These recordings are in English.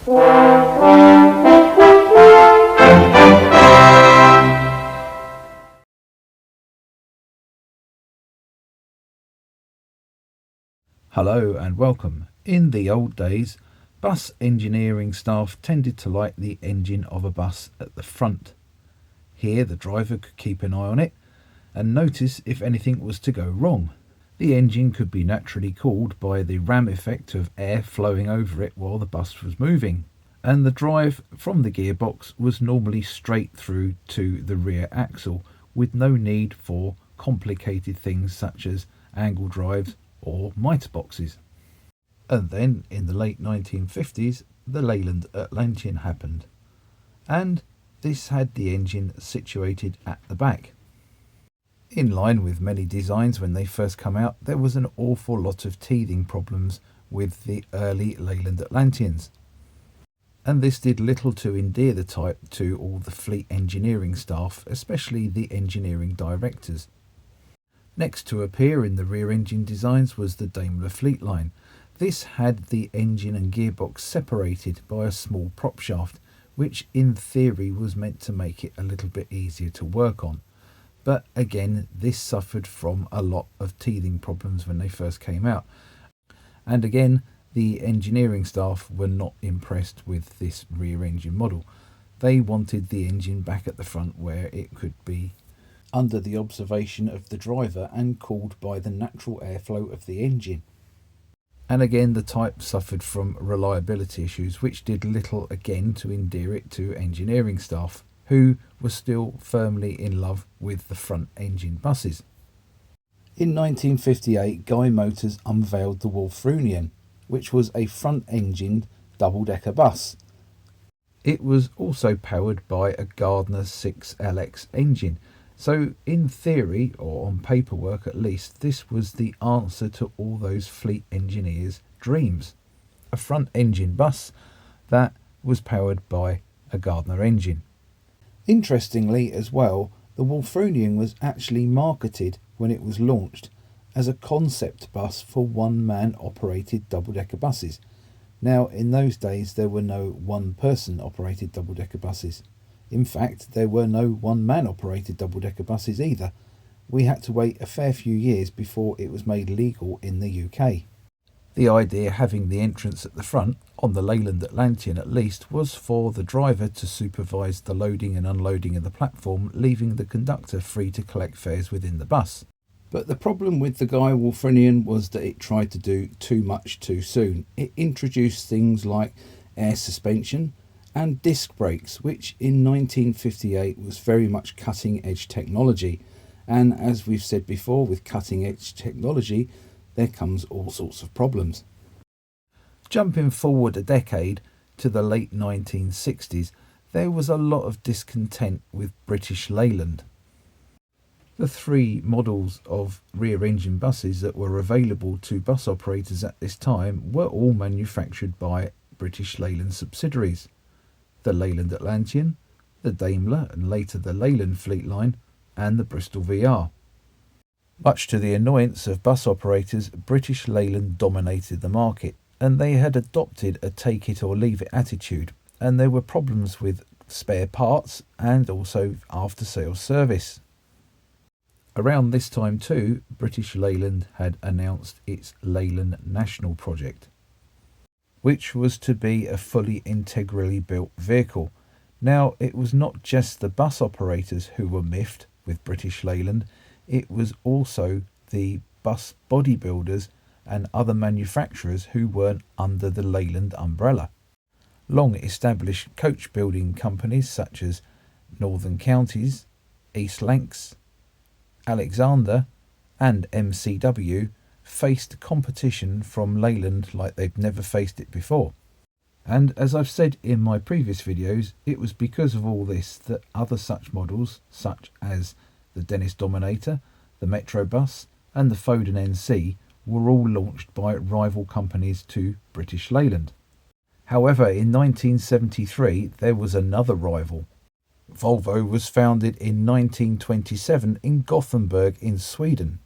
Hello and welcome. In the old days, bus engineering staff tended to light the engine of a bus at the front. Here the driver could keep an eye on it and notice if anything was to go wrong. The engine could be naturally cooled by the ram effect of air flowing over it while the bus was moving, and the drive from the gearbox was normally straight through to the rear axle with no need for complicated things such as angle drives or mitre boxes. And then in the late 1950s the Leyland Atlantean happened, and this had the engine situated at the back. In line with many designs when they first come out, there was an awful lot of teething problems with the early Leyland Atlanteans, and this did little to endear the type to all the fleet engineering staff, especially the engineering directors. Next to appear in the rear engine designs was the Daimler fleet line. This had the engine and gearbox separated by a small prop shaft, which in theory was meant to make it a little bit easier to work on. But again, this suffered from a lot of teething problems when they first came out. And again, the engineering staff were not impressed with this rear engine model. They wanted the engine back at the front where it could be under the observation of the driver and cooled by the natural airflow of the engine. And again, the type suffered from reliability issues, which did little again to endear it to engineering staff, who were still firmly in love with the front engine buses. In 1958, Guy Motors unveiled the Wulfrunian, which was a front-engined double-decker bus. It was also powered by a Gardner 6LX engine, so in theory, or on paperwork at least, this was the answer to all those fleet engineers' dreams. A front-engine bus that was powered by a Gardner engine. Interestingly as well, the Wulfrunian was actually marketed when it was launched as a concept bus for one-man operated double-decker buses. Now, in those days there were no one-person operated double-decker buses. In fact, there were no one-man operated double-decker buses either. We had to wait a fair few years before it was made legal in the UK. The idea having the entrance at the front, on the Leyland Atlantean at least, was for the driver to supervise the loading and unloading of the platform, leaving the conductor free to collect fares within the bus. But the problem with the Guy Wulfrunian was that it tried to do too much too soon. It introduced things like air suspension and disc brakes, which in 1958 was very much cutting edge technology. And as we've said before, with cutting edge technology there comes all sorts of problems. Jumping forward a decade to the late 1960s, there was a lot of discontent with British Leyland. The three models of rear engine buses that were available to bus operators at this time were all manufactured by British Leyland subsidiaries: the Leyland Atlantean, the Daimler and later the Leyland fleet line, and the Bristol VR. Much to the annoyance of bus operators, British Leyland dominated the market, and they had adopted a take it or leave it attitude, and there were problems with spare parts and also after sales service. Around this time too, British Leyland had announced its Leyland National project, which was to be a fully integrally built vehicle. Now, it was not just the bus operators who were miffed with British Leyland, it was also the bus bodybuilders and other manufacturers who weren't under the Leyland umbrella. Long established coach building companies such as Northern Counties, East Lancs, Alexander and MCW faced competition from Leyland like they'd never faced it before. And as I've said in my previous videos, it was because of all this that other such models, such as the Dennis Dominator, the Metrobus and the Foden NC, were all launched by rival companies to British Leyland. However, in 1973 there was another rival. Volvo was founded in 1927 in Gothenburg in Sweden.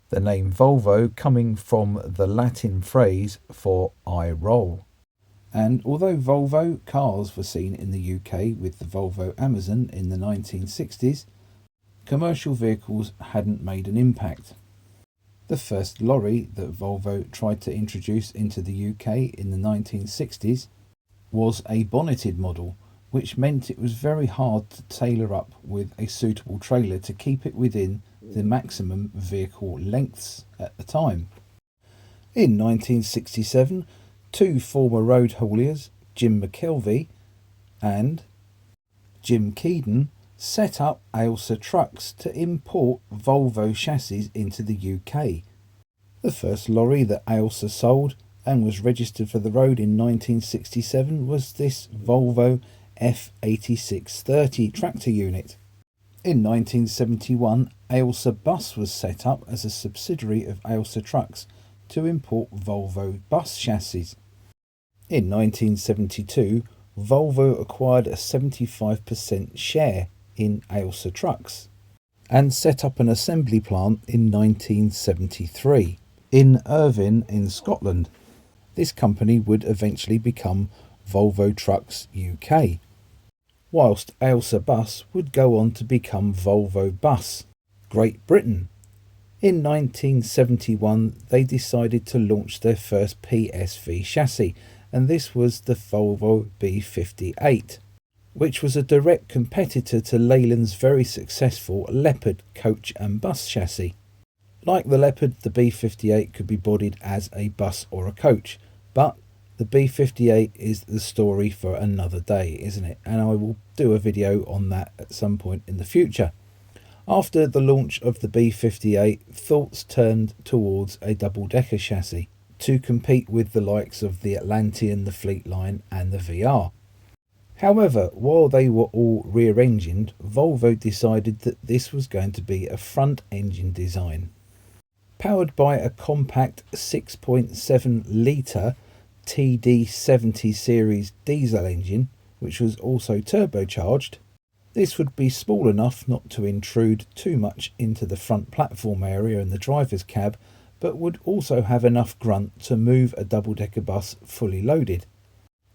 The name Volvo coming from the Latin phrase for I roll. And although Volvo cars were seen in the UK with the Volvo Amazon in the 1960s, commercial vehicles hadn't made an impact. The first lorry that Volvo tried to introduce into the UK in the 1960s was a bonneted model, which meant it was very hard to tailor up with a suitable trailer to keep it within the maximum vehicle lengths at the time. In 1967, two former road hauliers, Jim McKelvey and Jim Keedon, set up Ailsa trucks to import Volvo chassis into the UK. The first lorry that Ailsa sold and was registered for the road in 1967 was this Volvo F8630 tractor unit. In 1971, Ailsa Bus was set up as a subsidiary of Ailsa Trucks to import Volvo bus chassis. In 1972, Volvo acquired a 75% share in Ailsa Trucks and set up an assembly plant in 1973 in Irvine in Scotland. This company would eventually become Volvo Trucks UK, whilst Ailsa Bus would go on to become Volvo Bus Great Britain. In 1971 they decided to launch their first PSV chassis, and this was the Volvo B58, which was a direct competitor to Leyland's very successful Leopard coach and bus chassis. Like the Leopard, the B58 could be bodied as a bus or a coach, but the B58 is the story for another day, isn't it? And I will do a video on that at some point in the future. After the launch of the B58, thoughts turned towards a double-decker chassis to compete with the likes of the Atlantean, the Fleetline and the VR. However, while they were all rear-engined, Volvo decided that this was going to be a front-engine design. Powered by a compact 6.7 litre TD70 series diesel engine, which was also turbocharged, this would be small enough not to intrude too much into the front platform area and the driver's cab, but would also have enough grunt to move a double-decker bus fully loaded.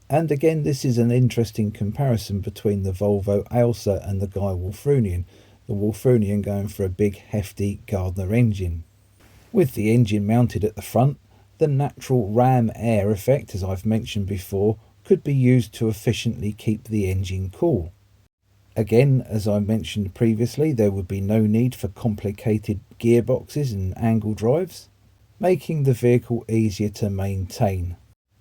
And again, this is an interesting comparison between the Volvo Ailsa and the Guy Wulfrunian, the Wulfrunian going for a big hefty Gardner engine. With the engine mounted at the front, the natural ram air effect, as I've mentioned before, could be used to efficiently keep the engine cool. Again, as I mentioned previously, there would be no need for complicated gearboxes and angle drives, making the vehicle easier to maintain.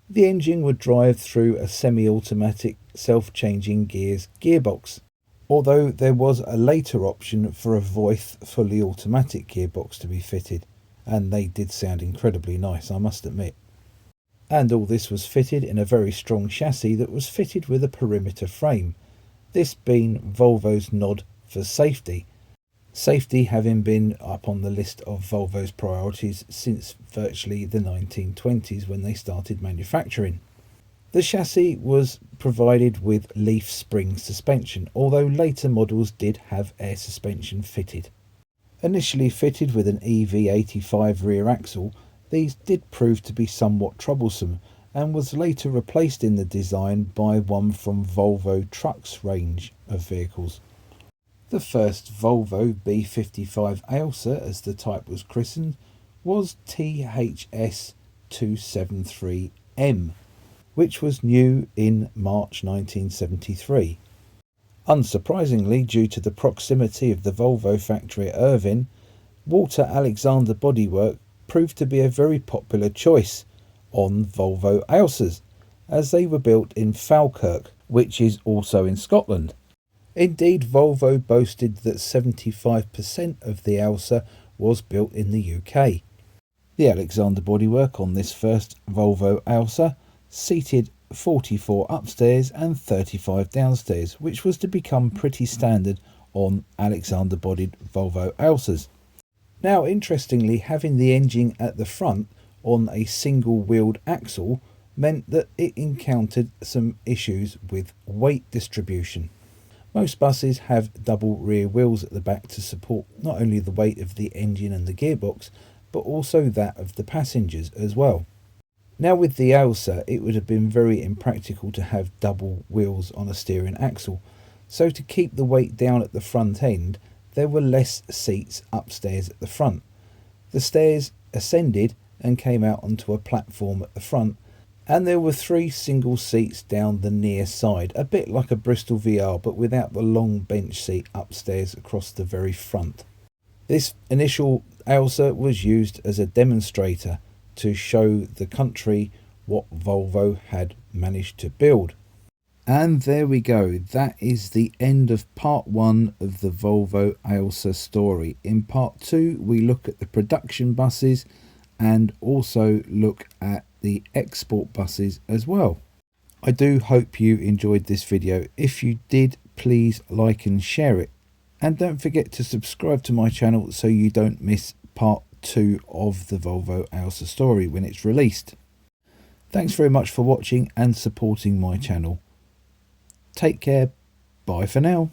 The engine would drive through a semi-automatic self-changing gears gearbox, although there was a later option for a Voith fully automatic gearbox to be fitted, and they did sound incredibly nice, I must admit. And all this was fitted in a very strong chassis that was fitted with a perimeter frame, this being Volvo's nod for safety. Safety having been up on the list of Volvo's priorities since virtually the 1920s when they started manufacturing. The chassis was provided with leaf spring suspension, although later models did have air suspension fitted. Initially fitted with an EV85 rear axle, these did prove to be somewhat troublesome and was later replaced in the design by one from Volvo Trucks range of vehicles. The first Volvo B55 Ailsa, as the type was christened, was THS 273M, which was new in March 1973. Unsurprisingly, due to the proximity of the Volvo factory at Irvine, Walter Alexander bodywork proved to be a very popular choice on Volvo Ailsas, as they were built in Falkirk, which is also in Scotland. Indeed, Volvo boasted that 75% of the Ailsa was built in the UK. The Alexander bodywork on this first Volvo Ailsa seated 44 upstairs and 35 downstairs, which was to become pretty standard on Alexander bodied Volvo Ailsas. Now, interestingly, having the engine at the front on a single wheeled axle meant that it encountered some issues with weight distribution. Most buses have double rear wheels at the back to support not only the weight of the engine and the gearbox, but also that of the passengers as well. Now with the Ailsa, it would have been very impractical to have double wheels on a steering axle, so to keep the weight down at the front end, there were less seats upstairs at the front. The stairs ascended and came out onto a platform at the front, and there were 3 single seats down the near side, a bit like a Bristol VR but without the long bench seat upstairs across the very front. This initial Ailsa was used as a demonstrator to show the country what Volvo had managed to build. And there we go, that is the end of part 1 of the Volvo Ailsa story. In part 2 we look at the production buses and also look at the export buses as well. I do hope you enjoyed this video. If you did, please like and share it. And don't forget to subscribe to my channel so you don't miss part 2 of the Volvo Ailsa story when it's released. Thanks very much for watching and supporting my channel. Take care. Bye for now.